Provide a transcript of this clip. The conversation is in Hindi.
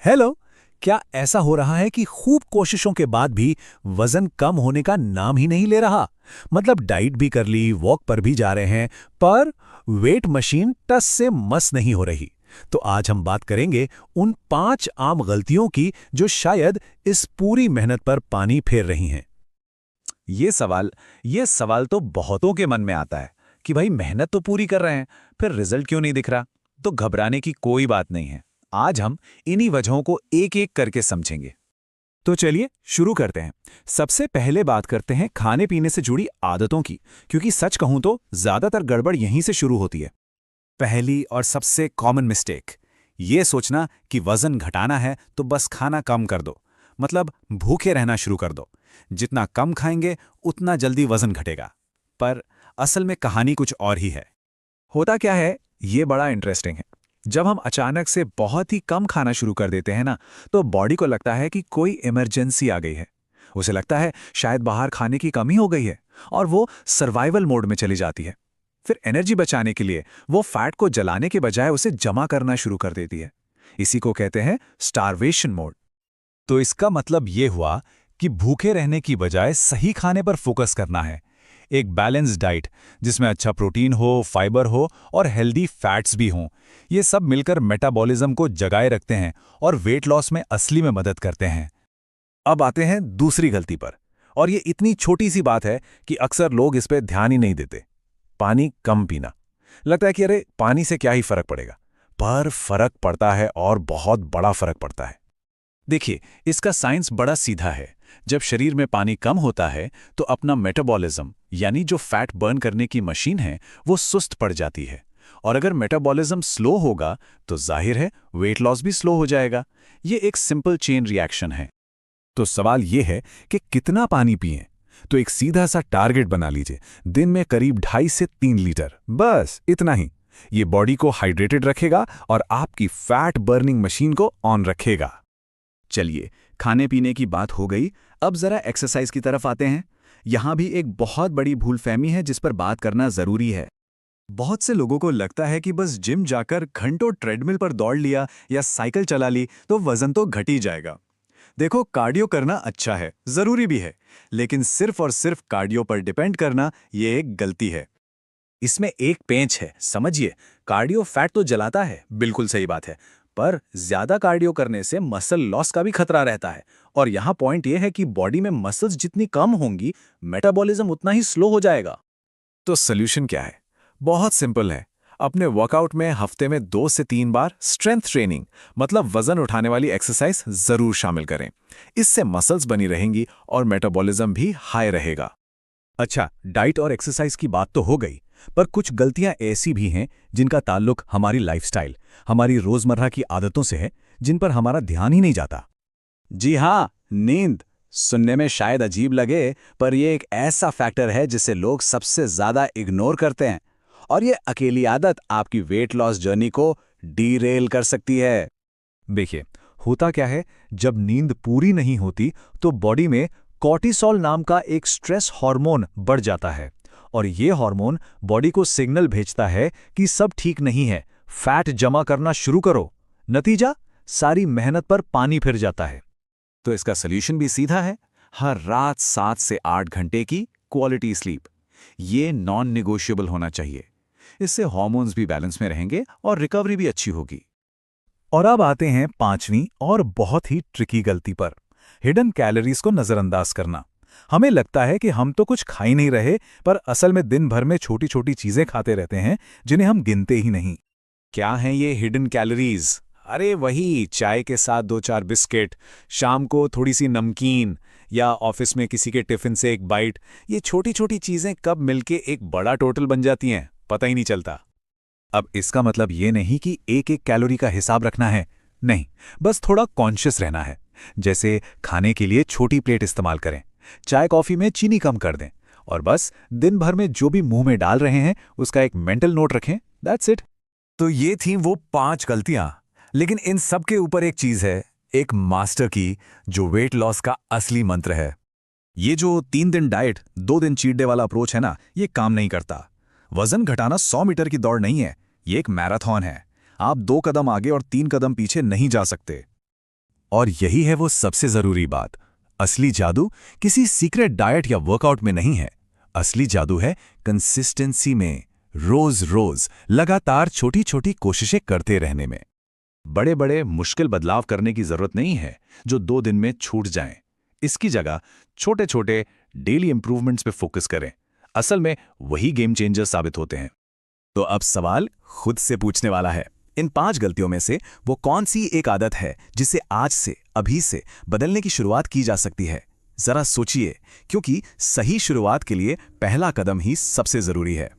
हेलो। क्या ऐसा हो रहा है कि खूब कोशिशों के बाद भी वजन कम होने का नाम ही नहीं ले रहा? मतलब डाइट भी कर ली, वॉक पर भी जा रहे हैं, पर वेट मशीन टस से मस नहीं हो रही। तो आज हम बात करेंगे उन 5 आम गलतियों की जो शायद इस पूरी मेहनत पर पानी फेर रही हैं। ये सवाल तो बहुतों के मन में आता है कि भाई मेहनत तो पूरी कर रहे हैं, फिर रिजल्ट क्यों नहीं दिख रहा। तो घबराने की कोई बात नहीं है। आज हम इन्हीं वजहों को एक एक करके समझेंगे। तो चलिए शुरू करते हैं। सबसे पहले बात करते हैं खाने पीने से जुड़ी आदतों की, क्योंकि सच कहूं तो ज्यादातर गड़बड़ यहीं से शुरू होती है। पहली और सबसे कॉमन मिस्टेक, ये सोचना कि वजन घटाना है तो बस खाना कम कर दो, मतलब भूखे रहना शुरू कर दो। जितना कम खाएंगे उतना जल्दी वजन घटेगा। पर असल में कहानी कुछ और ही है। होता क्या है, ये बड़ा इंटरेस्टिंग है। जब हम अचानक से बहुत ही कम खाना शुरू कर देते हैं ना, तो बॉडी को लगता है कि कोई इमरजेंसी आ गई है। उसे लगता है शायद बाहर खाने की कमी हो गई है, और वो सर्वाइवल मोड में चली जाती है। फिर एनर्जी बचाने के लिए वो फैट को जलाने के बजाय उसे जमा करना शुरू कर देती है। इसी को कहते हैं स्टारवेशन मोड। तो इसका मतलब ये हुआ कि भूखे रहने की बजाय सही खाने पर फोकस करना है। एक बैलेंस्ड डाइट जिसमें अच्छा प्रोटीन हो, फाइबर हो और हेल्दी फैट्स भी हों। ये सब मिलकर मेटाबॉलिज्म को जगाए रखते हैं और वेट लॉस में असली में मदद करते हैं। अब आते हैं दूसरी गलती पर, और ये इतनी छोटी सी बात है कि अक्सर लोग इस पे ध्यान ही नहीं देते। पानी कम पीना। लगता है कि अरे पानी से क्या ही फर्क पड़ेगा, पर फर्क पड़ता है, और बहुत बड़ा फर्क पड़ता है। देखिए, इसका साइंस बड़ा सीधा है। जब शरीर में पानी कम होता है तो अपना मेटाबॉलिज्म, यानी जो फैट बर्न करने की मशीन है, वो सुस्त पड़ जाती है। और अगर मेटाबॉलिज्म स्लो होगा तो जाहिर है वेट लॉस भी स्लो हो जाएगा। ये एक सिंपल चेन रिएक्शन है। तो सवाल ये है कि कितना पानी पिएं। तो एक सीधा सा टारगेट बना लीजिए, दिन में करीब 2.5 से 3 लीटर, बस इतना ही। ये बॉडी को हाइड्रेटेड रखेगा और आपकी फैट बर्निंग मशीन को ऑन रखेगा। चलिए, खाने पीने की बात हो गई, अब जरा एक्सरसाइज की तरफ आते हैं। यहां भी एक बहुत बड़ी भूलफहमी है जिस पर बात करना जरूरी है। बहुत से लोगों को लगता है कि बस जिम जाकर घंटों ट्रेडमिल पर दौड़ लिया या साइकिल चला ली तो वजन तो घट ही जाएगा। देखो, कार्डियो करना अच्छा है, जरूरी भी है, लेकिन सिर्फ और सिर्फ कार्डियो पर डिपेंड करना ये एक गलती है। इसमें एक पेंच है, समझिए। कार्डियो फैट तो जलाता है, बिल्कुल सही बात है, पर ज्यादा कार्डियो करने से मसल लॉस का भी खतरा रहता है। और यहाँ पॉइंट यह है कि बॉडी में मसल्स जितनी कम होंगी, मेटाबॉलिज्म उतना ही स्लो हो जाएगा। तो सॉल्यूशन क्या है? बहुत सिंपल है। अपने वर्कआउट में हफ्ते में 2 से 3 बार स्ट्रेंथ ट्रेनिंग, मतलब वजन उठाने वाली एक्सरसाइज जरूर शामिल करें। इससे मसल्स बनी रहेंगी और मेटाबॉलिज्म भी हाई रहेगा। अच्छा, डाइट और एक्सरसाइज की बात तो हो गई, पर कुछ गलतियां ऐसी भी हैं जिनका ताल्लुक हमारी लाइफस्टाइल, हमारी रोजमर्रा की आदतों से है, जिन पर हमारा ध्यान ही नहीं जाता। जी हाँ, नींद। सुनने में शायद अजीब लगे, पर यह एक ऐसा फैक्टर है जिसे लोग सबसे ज्यादा इग्नोर करते हैं। और ये अकेली आदत आपकी वेट लॉस जर्नी को डीरेल कर सकती है। देखिए, होता क्या है, जब नींद पूरी नहीं होती तो बॉडी में कॉर्टिसोल नाम का एक स्ट्रेस हार्मोन बढ़ जाता है, और ये हार्मोन बॉडी को सिग्नल भेजता है कि सब ठीक नहीं है, फैट जमा करना शुरू करो। नतीजा, सारी मेहनत पर पानी फिर जाता है। तो इसका सॉल्यूशन भी सीधा है। हर रात 7 से 8 घंटे की क्वालिटी स्लीप, ये नॉन नेगोशिएबल होना चाहिए। इससे हार्मोन्स भी बैलेंस में रहेंगे और रिकवरी भी अच्छी होगी। और अब आते हैं 5वीं और बहुत ही ट्रिकी गलती पर, हिडन कैलोरीज को नजरअंदाज करना। हमें लगता है कि हम तो कुछ खा ही नहीं रहे, पर असल में दिन भर में छोटी छोटी चीजें खाते रहते हैं जिन्हें हम गिनते ही नहीं। क्या हैं ये हिडन कैलोरीज? अरे वही, चाय के साथ 2-4 बिस्किट, शाम को थोड़ी सी नमकीन, या ऑफिस में किसी के टिफिन से एक बाइट। ये छोटी छोटी चीजें कब मिलके एक बड़ा टोटल बन जाती हैं, पता ही नहीं चलता। अब इसका मतलब ये नहीं कि एक एक कैलोरी का हिसाब रखना है, नहीं, बस थोड़ा कॉन्शियस रहना है। जैसे खाने के लिए छोटी प्लेट इस्तेमाल करें, चाय कॉफी में चीनी कम कर दें, और बस दिन भर में जो भी मुंह में डाल रहे हैं उसका एक मेंटल नोट रखें। That's it. तो ये थी वो 5 गलतियां, लेकिन इन सब के ऊपर एक चीज है, एक मास्टर की, जो वेट लॉस का असली मंत्र है। ये जो 3 दिन डाइट 2 दिन चीट डे वाला अप्रोच है ना, ये काम नहीं करता। वजन घटाना 100 मीटर की दौड़ नहीं है, ये एक मैराथन है। आप 2 कदम आगे और 3 कदम पीछे नहीं जा सकते। और यही है वो सबसे जरूरी बात। असली जादू किसी सीक्रेट डाइट या वर्कआउट में नहीं है। असली जादू है कंसिस्टेंसी में, रोज रोज लगातार छोटी छोटी कोशिशें करते रहने में। बड़े बड़े मुश्किल बदलाव करने की जरूरत नहीं है जो 2 दिन में छूट जाएं। इसकी जगह छोटे छोटे डेली इंप्रूवमेंट्स पे फोकस करें। असल में वही गेम चेंजर साबित होते हैं। तो अब सवाल खुद से पूछने वाला है, इन 5 गलतियों में से वो कौन सी एक आदत है जिसे आज से, अभी से बदलने की शुरुआत की जा सकती है? जरा सोचिए, क्योंकि सही शुरुआत के लिए पहला कदम ही सबसे जरूरी है।